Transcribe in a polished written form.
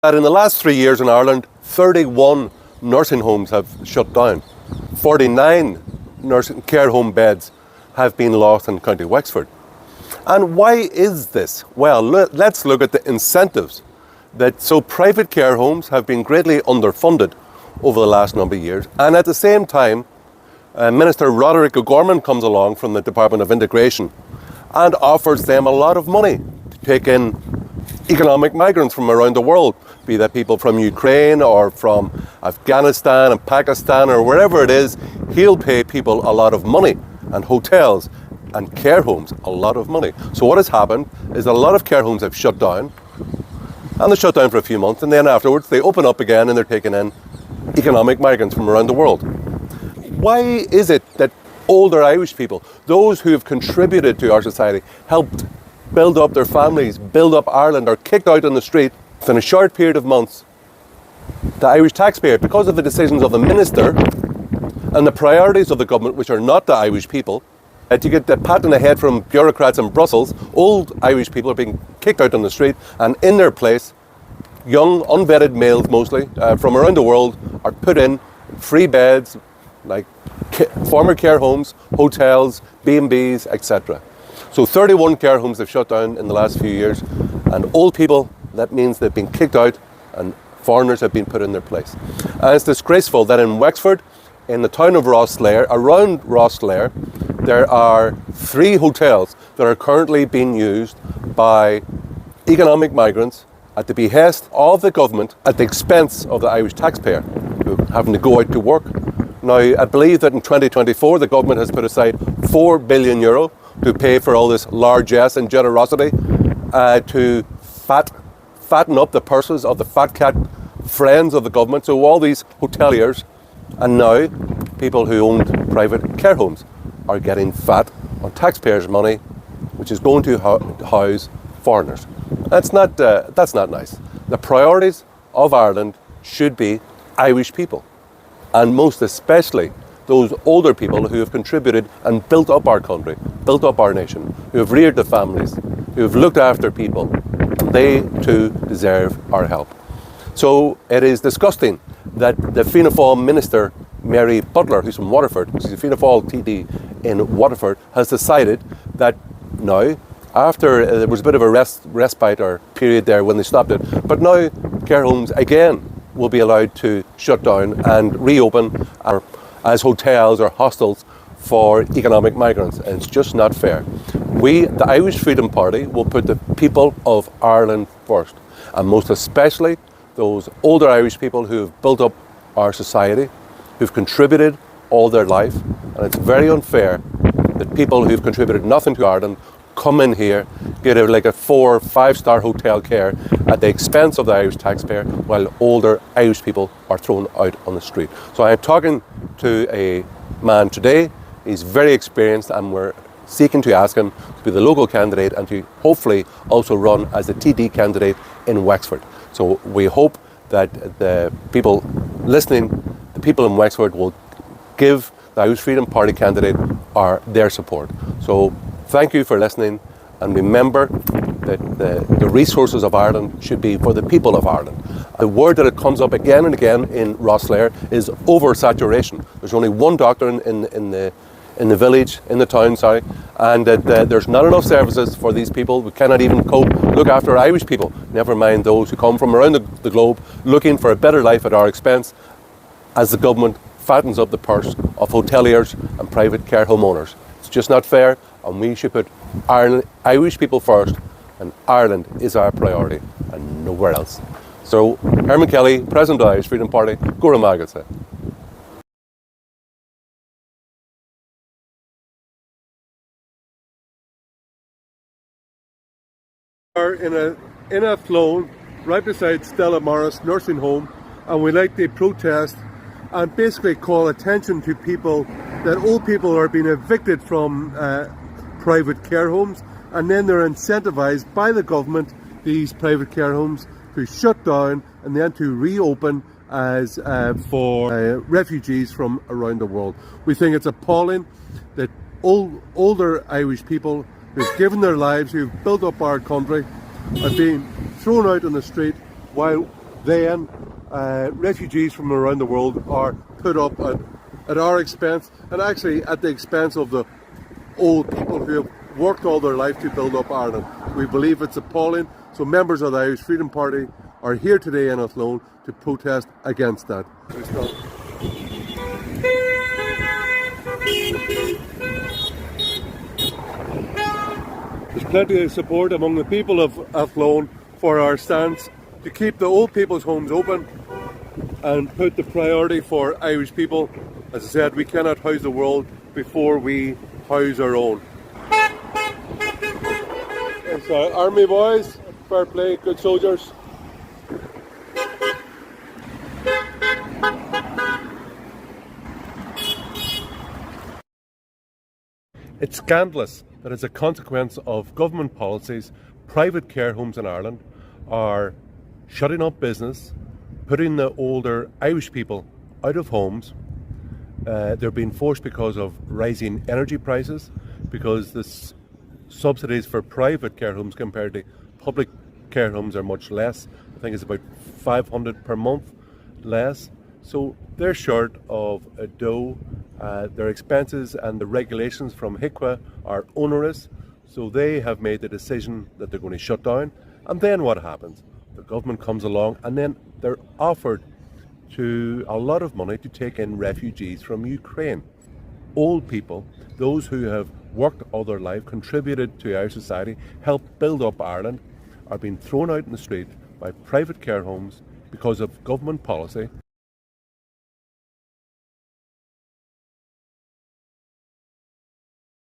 that in the last 3 years in Ireland, 31 nursing homes have shut down. 49 nursing care home beds have been lost in County Wexford. And why is this? Well, let's look at the incentives. So private care homes have been greatly underfunded over the last number of years, and at the same time, Minister Roderick O'Gorman comes along from the Department of Integration and offers them a lot of money to take in economic migrants from around the world, be that people from Ukraine or from Afghanistan and Pakistan or wherever it is. He'll pay people a lot of money, and hotels and care homes a lot of money. So what has happened is that a lot of care homes have shut down, and they shut down for a few months, and then afterwards they open up again and they're taking in economic migrants from around the world. Why is it that older Irish people, those who have contributed to our society, helped build up their families, build up Ireland, are kicked out on the street within a short period of months? The Irish taxpayer, because of the decisions of the minister and the priorities of the government, which are not the Irish people, to get the pat on the head from bureaucrats in Brussels, old Irish people are being kicked out on the street, and in their place, young, unvetted males mostly, from around the world, are put in free beds, like former care homes, hotels, B&Bs, etc. So 31 care homes have shut down in the last few years, and old people, that means they've been kicked out and foreigners have been put in their place. And it's disgraceful that in Wexford, in the town of Rosslare, around Rosslare, there are 3 hotels that are currently being used by economic migrants at the behest of the government, at the expense of the Irish taxpayer, who are having to go out to work. Now, I believe that in 2024, the government has put aside €4 billion to pay for all this largesse and generosity, to fatten up the purses of the fat cat friends of the government. So all these hoteliers, and now people who owned private care homes, are getting fat on taxpayers' money, which is going to house foreigners. That's not nice. The priorities of Ireland should be Irish people, and most especially those older people who have contributed and built up our country, built up our nation, who have reared the families, who have looked after people. They too deserve our help. So it is disgusting that the Fianna Fáil minister, Mary Butler, who's from Waterford, she's a Fianna Fáil TD in Waterford, has decided that now, after there was a bit of a respite or period there when they stopped it, but now care homes again will be allowed to shut down and reopen as hotels or hostels for economic migrants, and it's just not fair. We, the Irish Freedom Party, will put the people of Ireland first, and most especially those older Irish people who have built up our society, who've contributed all their life, and it's very unfair that people who've contributed nothing to Ireland come in here, get like a 4 or 5-star hotel care at the expense of the Irish taxpayer, while older Irish people are thrown out on the street. So I am talking to a man today. He's very experienced, and we're seeking to ask him to be the local candidate and to hopefully also run as a TD candidate in Wexford. So we hope that the people listening, the people in Wexford, will give the Irish Freedom Party candidate their support. So thank you for listening, and remember that the resources of Ireland should be for the people of Ireland. The word that it comes up again and again in Rosslare is oversaturation. There's only one doctor in the village, in the town, and that there's not enough services for these people. We cannot even look after Irish people, never mind those who come from around the globe looking for a better life at our expense, as the government fattens up the purse of hoteliers and private care home owners. It's just not fair, and we should put Irish people first, and Ireland is our priority and nowhere else. So, Hermann Kelly, President of the Irish Freedom Party, Gura Magatsa. Are in a flown right beside Stella Morris nursing home, and we like to protest and basically call attention to people that old people are being evicted from private care homes, and then they're incentivized by the government, these private care homes, to shut down and then to reopen as for refugees from around the world. We think it's appalling that older Irish people who've given their lives, who've built up our country, are being thrown out on the street while then refugees from around the world are put up at our expense, and actually at the expense of the old people who have worked all their life to build up Ireland. We believe it's appalling, so members of the Irish Freedom Party are here today in Athlone to protest against that. There's plenty of support among the people of Athlone for our stance to keep the old people's homes open and put the priority for Irish people. As I said, we cannot house the world before we house our own. So, Army boys, fair play, good soldiers. It's scandalous that as a consequence of government policies, private care homes in Ireland are shutting up business, putting the older Irish people out of homes. They're being forced because of rising energy prices, because the subsidies for private care homes compared to public care homes are much less. I think it's about $500 per month less. So they're short of a dough. Their expenses and the regulations from HICWA are onerous. So they have made the decision that they're going to shut down. And then what happens? The government comes along and then they're offered to a lot of money to take in refugees from Ukraine. Old people, those who have worked all their life, contributed to our society, helped build up Ireland, are being thrown out in the street by private care homes because of government policy.